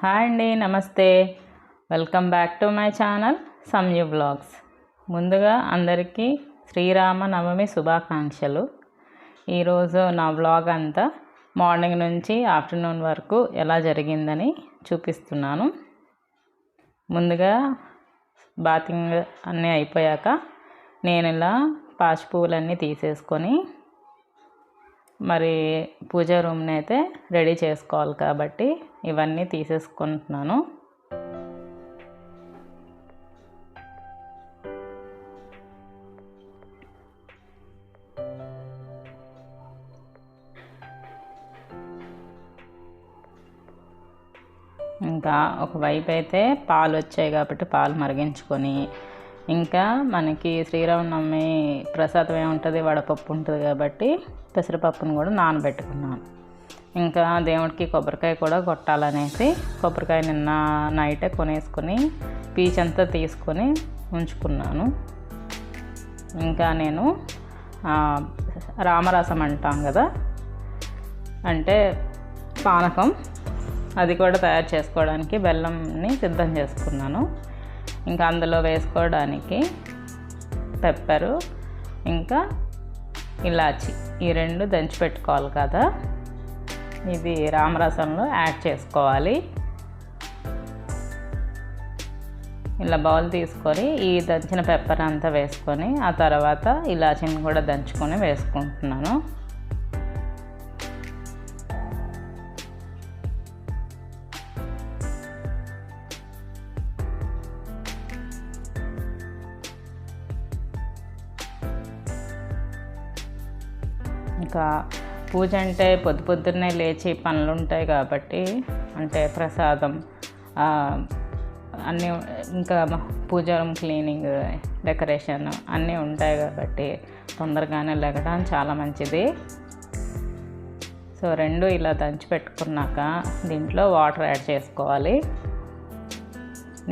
Hi అండి, నమస్తే. Welcome back to my channel Samyu blogs. ముందుగా అందరికీ శ్రీరామ నవమి శుభాకాంక్షలు. ఈరోజు నా బ్లాగ్ అంతా మార్నింగ్ నుంచి ఆఫ్టర్నూన్ వరకు ఎలా జరిగిందని చూపిస్తున్నాను. ముందుగా బాతింగ్ అన్నీ అయిపోయాక నేను ఇలా పాచి పువ్వులన్నీ తీసేసుకొని మరి పూజా రూమ్ని అయితే రెడీ చేసుకోవాలి కాబట్టి ఇవన్నీ తీసేసుకుంటున్నాను. ఇంకా ఒకవైపు అయితే పాలు వచ్చాయి కాబట్టి పాలు మరిగించుకొని, ఇంకా మనకి శ్రీరామనవమి ప్రసాదం ఏముంటుంది, వడపప్పు ఉంటుంది కాబట్టి పెసరపప్పును కూడా నానబెట్టుకున్నాను. ఇంకా దేవుడికి కొబ్బరికాయ కూడా కొట్టాలనేసి కొబ్బరికాయ నిన్న నైటే కొనేసుకొని పీచంతా తీసుకొని ఉంచుకున్నాను. ఇంకా నేను రామరసం అంటాం కదా, అంటే పానకం, అది కూడా తయారు చేసుకోవడానికి బెల్లంని సిద్ధం చేసుకున్నాను. ఇంకా అందులో వేసుకోవడానికి పెప్పరు ఇంకా ఇలాచి, ఈ రెండు దంచి పెట్టుకోవాలి కదా, ఇది రామరసంలో యాడ్ చేసుకోవాలి. ఇలా బౌల్ తీసుకొని ఈ దంచిన పెప్పర్ అంతా వేసుకొని ఆ తర్వాత ఇలాచీని కూడా దంచుకొని వేసుకుంటున్నాను. ఇంకా పూజ అంటే పొద్దున్నే లేచి పనులు ఉంటాయి కాబట్టి, అంటే ప్రసాదం అన్నీ, ఇంకా పూజ రూమ్ క్లీనింగ్, డెకరేషన్ అన్నీ ఉంటాయి కాబట్టి తొందరగానే లెగడం చాలా మంచిది. సో రెండు ఇలా దంచి పెట్టుకున్నాక దీంట్లో వాటర్ యాడ్ చేసుకోవాలి.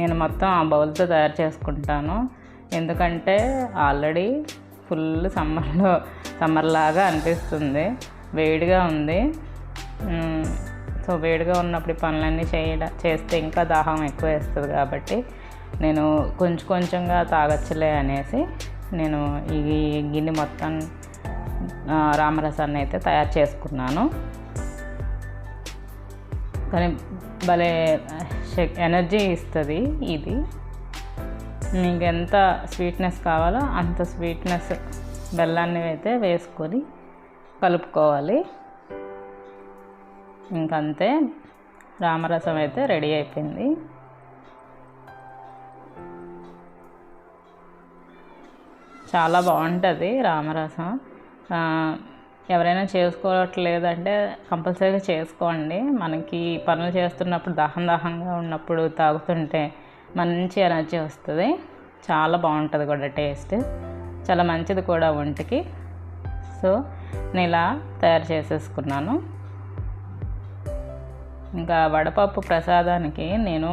నేను మొత్తం ఆ బౌల్తో తయారు చేసుకుంటాను, ఎందుకంటే ఆల్రెడీ ఫుల్ సమ్మర్లాగా అనిపిస్తుంది, వేడిగా ఉంది. సో వేడిగా ఉన్నప్పుడు పనులన్నీ చేస్తే ఇంకా దాహం ఎక్కువ వేస్తుంది కాబట్టి నేను కొంచెంగా తాగొచ్చులే అనేసి నేను ఈ గిన్నె మొత్తం రామరసాన్ని అయితే తయారు చేసుకున్నాను. కానీ భలే ఎనర్జీ ఇస్తుంది ఇది. మీకు ఎంత స్వీట్నెస్ కావాలో అంత స్వీట్నెస్ బెల్లాన్ని అయితే వేసుకొని కలుపుకోవాలి. ఇంకంతే, రామరసం అయితే రెడీ అయిపోయింది. చాలా బాగుంటుంది రామరసం. ఎవరైనా చేసుకోవట్లేదంటే కంపల్సరీగా చేసుకోండి. మనకి పనులు చేస్తున్నప్పుడు దాహంగా ఉన్నప్పుడు తాగుతుంటే మంచి ఎనర్జీ వస్తుంది. చాలా బాగుంటుంది కూడా, టేస్ట్ చాలా మంచిది కూడా ఒంటికి. సో నేను ఇలా తయారు చేసేసుకున్నాను. ఇంకా వడపప్పు ప్రసాదానికి నేను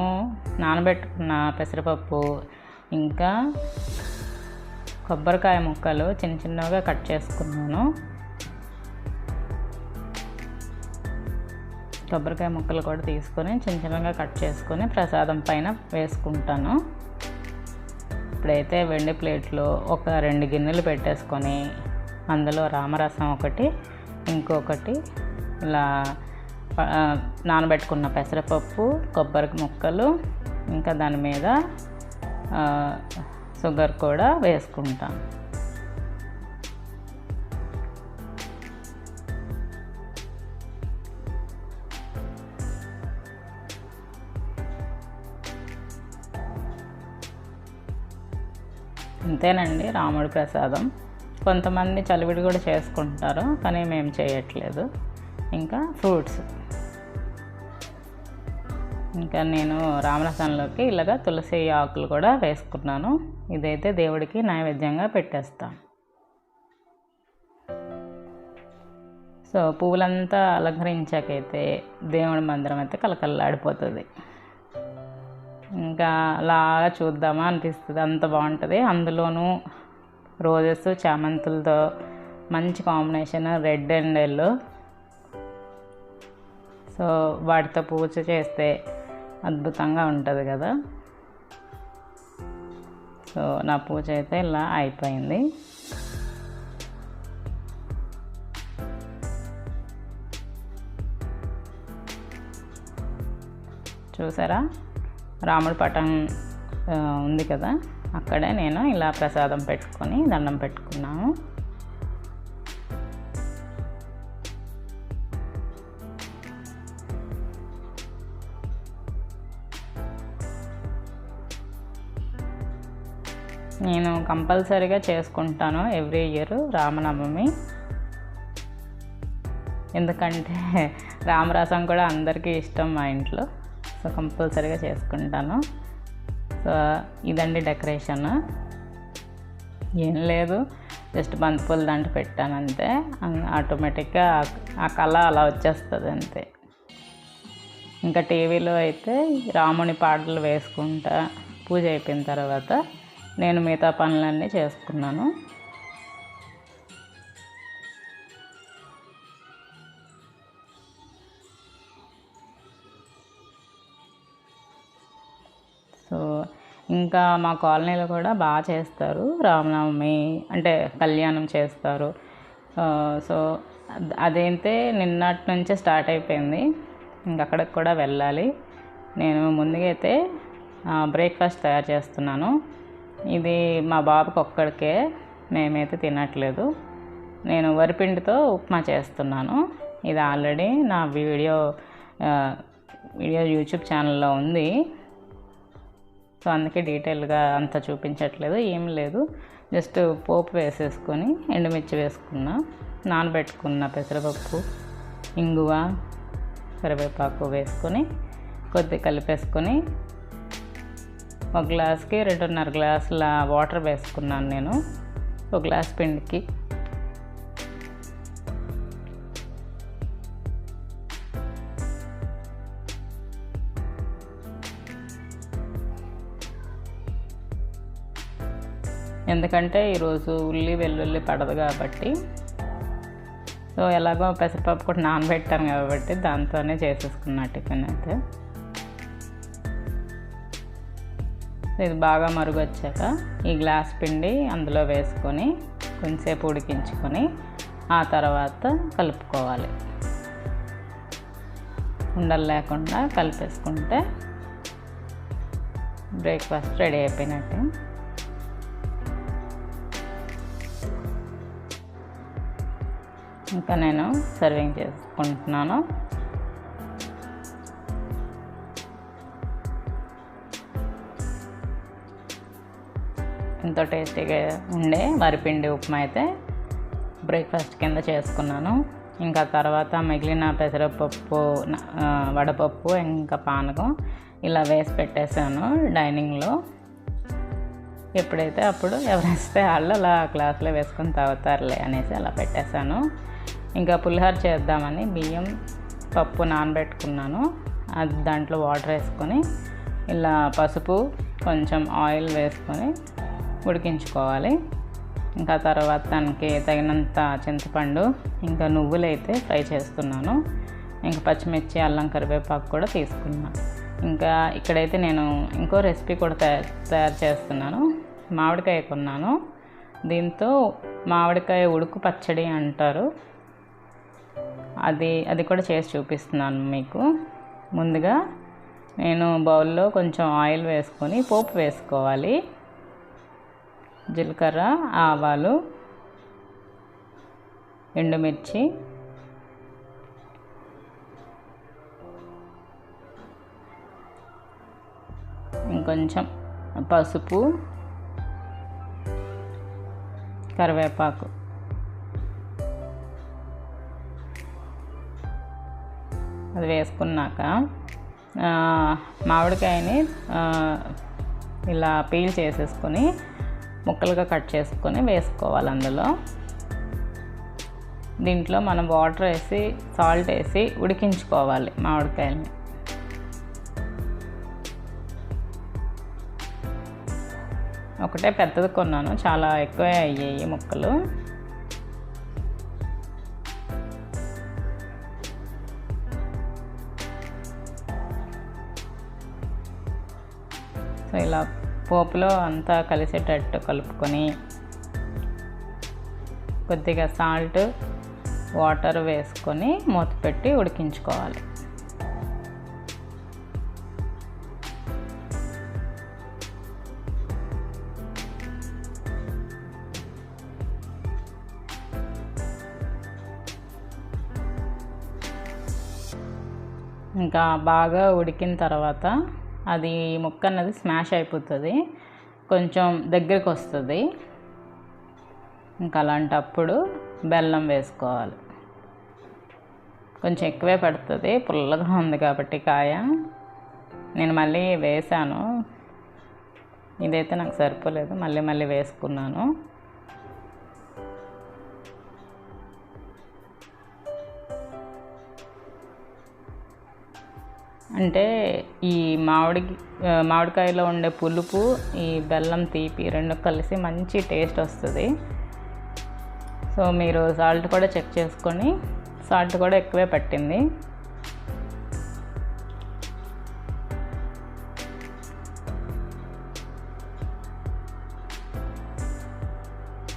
నానబెట్టుకున్న పెసరపప్పు ఇంకా కొబ్బరికాయ ముక్కలు చిన్నగా కట్ చేసుకున్నాను. కొబ్బరికాయ ముక్కలు కూడా తీసుకొని చిన్నగా కట్ చేసుకొని ప్రసాదం పైన వేసుకుంటాను. ఇప్పుడైతే వెండి ప్లేట్లో ఒక 2 గిన్నెలు పెట్టేసుకొని అందులో రామరసం ఒకటి, ఇంకొకటి ఇలా నానబెట్టుకున్న పెసరపప్పు, కొబ్బరి ముక్కలు, ఇంకా దాని మీద షుగర్ కూడా వేసుకుంటాను. అంతేనండి రాముడి ప్రసాదం. కొంతమంది చలివిడి కూడా చేసుకుంటారు, కానీ మేము చేయట్లేదు. ఇంకా ఫ్రూట్స్, ఇంకా నేను రామరసంలోకి ఇలాగా తులసి ఆకులు కూడా వేసుకున్నాను. ఇదైతే దేవుడికి నైవేద్యంగా పెట్టేస్తాను. సో పువ్వులంతా అలంకరించాకైతే దేవుడి మందిరం అయితే కలకల్లాడిపోతుంది. ఇంకా అలా చూద్దామా అనిపిస్తుంది, అంత బాగుంటుంది. అందులోనూ రోజెస్, చామంతులతో మంచి combination, red and yellow. So వాటితో పూజ చేస్తే అద్భుతంగా ఉంటుంది కదా. సో నా పూజ అయితే ఇలా అయిపోయింది. చూసారా, రాముడి పటం ఉంది కదా, అక్కడే నేను ఇలా ప్రసాదం పెట్టుకొని దండం పెట్టుకున్నాను. నేను కంపల్సరీగా చేసుకుంటాను ఎవ్రీ ఇయర్ రామనవమి. ఎందుకంటే రామరసం కూడా అందరికీ ఇష్టం మా ఇంట్లో. సో కంపల్సరీగా చేసుకుంటాను. సో ఇదండి డెకరేషన్. ఏం లేదు, జస్ట్ బంతిపూల దండ పెట్టాను అంతే. ఆటోమేటిక్గా ఆ కళ అలా వచ్చేస్తుంది అంతే. ఇంకా టీవీలో అయితే రాముని పాటలు వేసుకుంటా పూజ అయిపోయిన తర్వాత నేను మిగతా పనులన్నీ చేసుకున్నాను. సో ఇంకా మా కాలనీలో కూడా బాగా చేస్తారు రామనవమి, అంటే కళ్యాణం చేస్తారు. సో అదైతే నిన్నటి నుంచే స్టార్ట్ అయిపోయింది. ఇంక అక్కడికి కూడా వెళ్ళాలి. నేను ముందుగా అయితే బ్రేక్ఫాస్ట్ తయారు చేస్తున్నాను. ఇది మా బాబుకి ఒక్కడికే, మేమైతే తినట్లేదు. నేను వరిపిండితో ఉప్మా చేస్తున్నాను. ఇది ఆల్రెడీ నా వీడియో యూట్యూబ్ ఛానల్లో ఉంది. సో అందుకే డీటెయిల్గా అంత చూపించట్లేదు. ఏం లేదు, జస్ట్ పోపు వేసేసుకొని ఎండుమిర్చి వేసుకున్నా, నానబెట్టుకున్న పెసరపప్పు, ఇంగువ, కరివేపాకు వేసుకొని కొద్దిగా కలిపేసుకొని ఒక గ్లాస్కి 2.5 గ్లాసుల వాటర్ వేసుకున్నాను నేను ఒక గ్లాస్ పిండికి. ఎందుకంటే ఈరోజు ఉల్లి వెల్లుల్లి పడదు కాబట్టి, సో ఎలాగో పెసరపప్పు కూడా నానబెట్టాను కాబట్టి దాంతోనే చేసేసుకున్నా టిఫిన్ అయితే. ఇది బాగా మరుగొచ్చాక ఈ గ్లాస్ పిండి అందులో వేసుకొని కొంచెంసేపు ఉడికించుకొని ఆ తర్వాత కలుపుకోవాలి. ఉండలు లేకుండా కలిపేసుకుంటే బ్రేక్ఫాస్ట్ రెడీ అయిపోయినట్టే. ఇంకా నేను సర్వింగ్ చేసుకుంటున్నాను. ఎంతో టేస్టీగా ఉండే వరిపిండి ఉప్మా అయితే బ్రేక్ఫాస్ట్ కింద చేసుకున్నాను. ఇంకా తర్వాత మిగిలిన పెసరపప్పు, వడపప్పు, ఇంకా పానకం ఇలా వేసి పెట్టేశాను డైనింగ్లో. ఎప్పుడైతే అప్పుడు ఎవరైతే వాళ్ళు అలా గ్లాసులో వేసుకొని తాగుతారులే అనేసి అలా పెట్టేశాను. ఇంకా పులిహోర చేద్దామని బియ్యం పప్పు నానబెట్టుకున్నాను. అది దాంట్లో వాటర్ వేసుకొని ఇలా పసుపు కొంచెం ఆయిల్ వేసుకొని ఉడికించుకోవాలి. ఇంకా తర్వాత దానికి తగినంత చింతపండు, ఇంకా నువ్వులు అయితే ఫ్రై చేస్తున్నాను. ఇంకా పచ్చిమిర్చి, అల్లం, కరివేపాకు కూడా తీసుకున్నాను. ఇంకా ఇక్కడైతే నేను ఇంకో రెసిపీ కూడా తయారు చేస్తున్నాను. మామిడికాయ కొన్నాను. దీంతో మామిడికాయ ఉడుకు పచ్చడి అంటారు. అది కూడా చేసి చూపిస్తున్నాను మీకు. ముందుగా నేను బౌల్లో కొంచెం ఆయిల్ వేసుకొని పోపు వేసుకోవాలి. జీలకర్ర, ఆవాలు, ఎండుమిర్చి, ఇంకొంచెం పసుపు, కరివేపాకు, అది వేసుకున్నాక మామిడికాయని ఇలా పీల్ చేసేసుకొని ముక్కలుగా కట్ చేసుకొని వేసుకోవాలి. అందులో దీంట్లో మనం వాటర్ వేసి సాల్ట్ వేసి ఉడికించుకోవాలి మామిడికాయలని. ఒకటే పెద్దది కొన్నాను, చాలా ఎక్కువ అయ్యాయి ముక్కలు. సో ఇలా పోపులో అంతా కలిసేటట్టు కలుపుకొని కొద్దిగా సాల్ట్ వాటర్ వేసుకొని మూత పెట్టి ఉడికించుకోవాలి. ఇంకా బాగా ఉడికిన తర్వాత అది ముక్క అన్నది స్మాష్ అయిపోతుంది, కొంచెం దగ్గరికి వస్తుంది. ఇంకా అలాంటప్పుడు బెల్లం వేసుకోవాలి. కొంచెం ఎక్కువే పడుతుంది, పుల్లగా ఉంది కాబట్టి కాయ. నేను మళ్ళీ వేసాను, ఇదైతే నాకు సరిపోలేదు, మళ్ళీ వేసుకున్నాను. అంటే ఈ మామిడికాయలో ఉండే పులుపు, ఈ బెల్లం తీపి రెండు కలిసి మంచి టేస్ట్ వస్తుంది. సో మీరు సాల్ట్ కూడా చెక్ చేసుకొని, సాల్ట్ కూడా ఎక్కువే పట్టింది.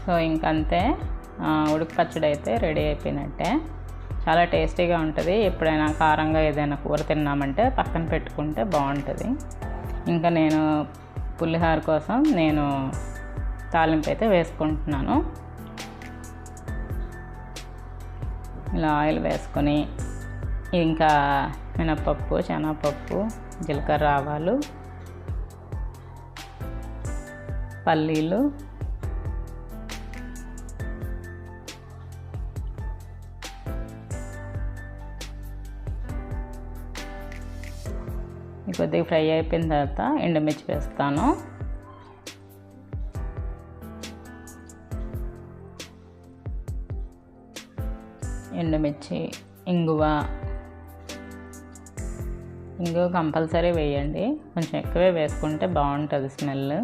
సో ఇంకంతే, ఉడికి పచ్చడి అయితే రెడీ అయిపోయినట్టే. చాలా టేస్టీగా ఉంటుంది. ఎప్పుడైనా కారంగా ఏదైనా కూర తిన్నామంటే పక్కన పెట్టుకుంటే బాగుంటుంది. ఇంకా నేను పులిహోర కోసం నేను తాలింపు అయితే వేసుకుంటున్నాను. ఇలా ఆయిల్ వేసుకొని ఇంకా మినపప్పు, శనగపప్పు, జీలకర్ర, ఆవాలు, పల్లీలు, కొద్దిగా ఫ్రై అయిపోయిన తర్వాత ఎండుమిర్చి వేస్తాను. ఎండుమిర్చి, ఇంగువ కంపల్సరీ వేయండి, కొంచెం ఎక్కువే వేసుకుంటే బాగుంటుంది స్మెల్.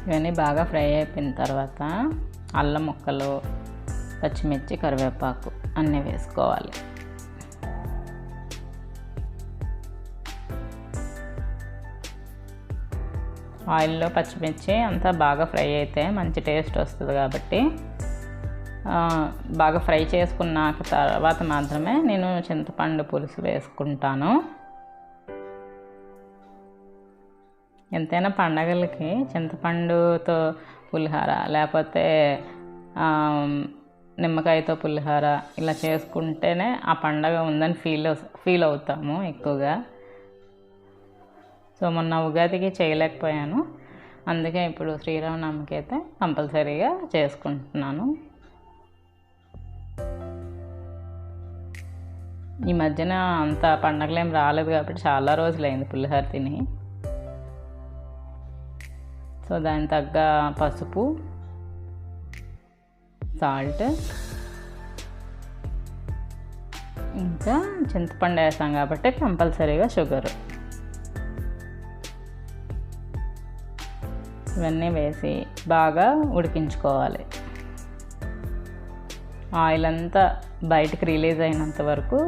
ఇవన్నీ బాగా ఫ్రై అయిపోయిన తర్వాత అల్లం ముక్కలు, పచ్చిమిర్చి, కరివేపాకు అన్నీ వేసుకోవాలి. ఆయిల్లో పచ్చిమిర్చి అంతా బాగా ఫ్రై అయితే మంచి టేస్ట్ వస్తుంది కాబట్టి బాగా ఫ్రై చేసుకున్న తర్వాత మాత్రమే నేను చింతపండు పులుసు వేసుకుంటాను. ఎంతైనా పండగలకి చింతపండుతో పులిహోర లేకపోతే నిమ్మకాయతో పులిహోర ఇలా చేసుకుంటేనే ఆ పండగ ఉందని ఫీల్ అవుతాము ఎక్కువగా. సో మొన్న ఉగాదికి చేయలేకపోయాను, అందుకే ఇప్పుడు శ్రీరామనవమికి అయితే కంపల్సరీగా చేసుకుంటున్నాను. ఈ మధ్యన అంత పండగలు ఏం రాలేదు కాబట్టి చాలా రోజులైంది పులిహోర తిని. సో దాని తగ్గ పసుపు, సాల్ట్, ఇంకా చింతపండు వేసాం కాబట్టి కంపల్సరీగా షుగర్, ఇవన్నీ వేసి బాగా ఉడికించుకోవాలి. ఆయిల్ అంతా బయటకు రిలీజ్ అయినంత వరకు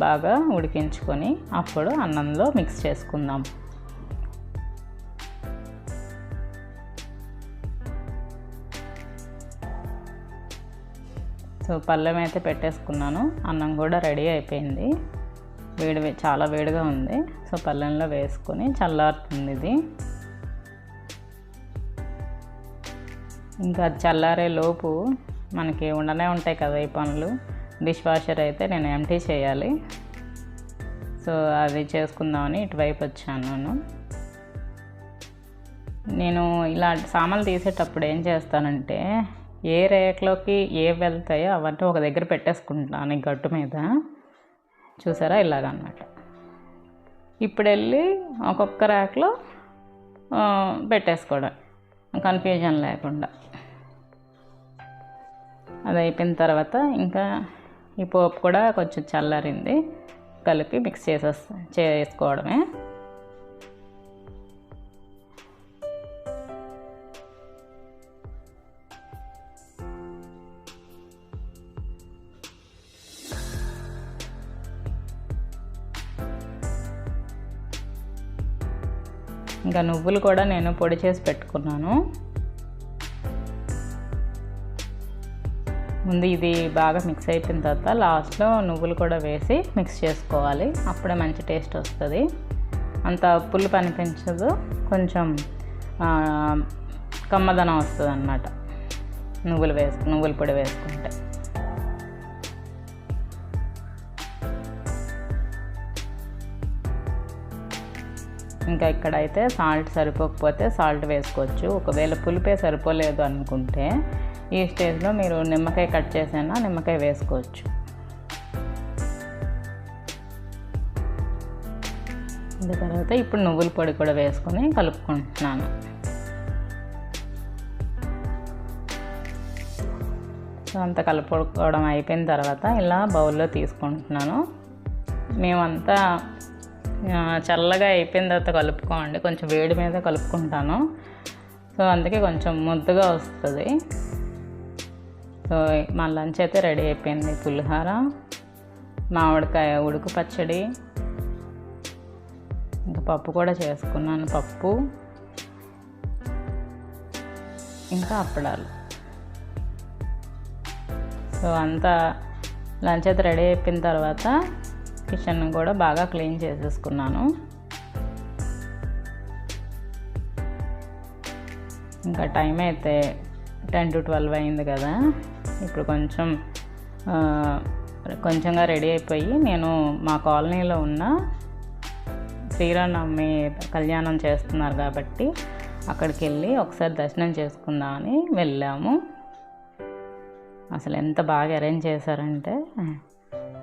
బాగా ఉడికించుకొని అప్పుడు అన్నంలో మిక్స్ చేసుకుందాం. సో పళ్ళెం అయితే పెట్టేసుకున్నాను, అన్నం కూడా రెడీ అయిపోయింది. చాలా వేడిగా ఉంది. సో పళ్ళెంలో వేసుకొని చల్లారుతుంది ఇది. ఇంకా చల్లారే లోపు మనకి ఉండనే ఉంటాయి కదా ఈ పనులు. డిష్ వాషర్ అయితే నేను ఎంటీ చేయాలి. సో అది చేసుకుందామని ఇటువైపు వచ్చాను. నేను ఇలాంటి సామాన్లు తీసేటప్పుడు ఏం చేస్తానంటే ఏ రేక్లోకి ఏ వెళ్తాయో అవన్నీ ఒక దగ్గర పెట్టేసుకుంటాను ఈ గట్టు మీద. చూసారా ఇలాగన్నమాట. ఇప్పుడు వెళ్ళి ఒక్కొక్క ర్యాక్లో పెట్టేసుకోవడం, కన్ఫ్యూజన్ లేకుండా. అది అయిపోయిన తర్వాత ఇంకా ఈ పోపు కూడా కొంచెం చల్లారింది, కలిపి మిక్స్ చేసుకోవడమే. ఇంకా నువ్వులు కూడా నేను పొడి చేసి పెట్టుకున్నాను. ముందు ఇది బాగా మిక్స్ అయిపోయిన తర్వాత లాస్ట్లో నువ్వులు కూడా వేసి మిక్స్ చేసుకోవాలి. అప్పుడే మంచి టేస్ట్ వస్తుంది. అంత పులుపు అనిపించదు, కొంచెం కమ్మదనం వస్తుంది అన్నమాట నువ్వుల పొడి వేసుకుంటే. ఇంకా ఇక్కడైతే సాల్ట్ సరిపోకపోతే సాల్ట్ వేసుకోవచ్చు. ఒకవేళ పులిపే సరిపోలేదు అనుకుంటే ఈ స్టేజ్లో మీరు నిమ్మకాయ కట్ చేసైనా నిమ్మకాయ వేసుకోవచ్చు. ఇంకా తర్వాత ఇప్పుడు నువ్వుల పొడి కూడా వేసుకొని కలుపుకుంటున్నాను. సో అంతా కలుపుకోవడం అయిపోయిన తర్వాత ఇలా బౌల్లో తీసుకుంటున్నాను. మేమంతా చల్లగా అయిపోయిన తర్వాత కలుపుకోండి, కొంచెం వేడి మీద కలుపుకుంటాను. సో అందుకే కొంచెం ముద్దగా వస్తుంది. సో మా లంచ్ అయితే రెడీ అయిపోయింది. పులిహోర, మామిడికాయ ఉడుకు పచ్చడి, ఇంకా పప్పు కూడా చేసుకున్నాను, పప్పు ఇంకా అప్పడాలు. సో అంతా లంచ్ అయితే రెడీ అయిపోయిన తర్వాత కిచెన్ కూడా బాగా క్లీన్ చేసేసుకున్నాను. ఇంకా టైం అయితే 10 to 12 అయింది కదా. ఇప్పుడు కొంచెంగా రెడీ అయిపోయి నేను మా కాలనీలో ఉన్న శ్రీరామనవమి కళ్యాణం చేస్తున్నారు కాబట్టి అక్కడికి వెళ్ళి ఒకసారి దర్శనం చేసుకుందామని వెళ్ళాము. అసలు ఎంత బాగా అరేంజ్ చేశారంటే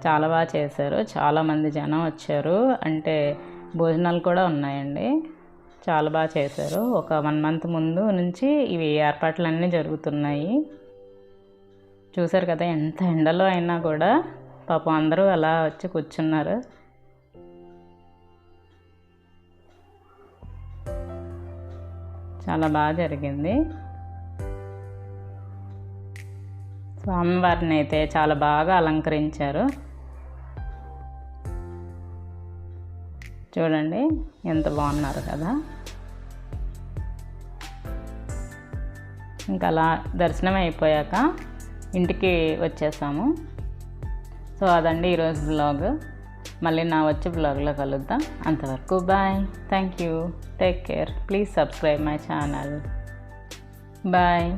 చాలా బాగా చేశారు. చాలామంది జనం వచ్చారు, అంటే భోజనాలు కూడా ఉన్నాయండి. చాలా బాగా చేశారు. ఒక 1 month ముందు నుంచి ఇవి ఏర్పాట్లన్నీ జరుగుతున్నాయి. చూశారు కదా, ఎంత ఎండలో అయినా కూడా పాపం అందరూ అలా వచ్చి కూర్చున్నారు. చాలా బాగా జరిగింది. సో అమ్మవారిని అయితే చాలా బాగా అలంకరించారు. చూడండి ఎంత బాగున్నారు కదా. ఇంకా అలా దర్శనం అయిపోయాక ఇంటికి వచ్చేసాము. సో అదండి ఈరోజు బ్లాగ్. మళ్ళీ నా వచ్చే బ్లాగ్లో కలుద్దాం. అంతవరకు bye. Thank you. Take care. Please subscribe my channel. Bye.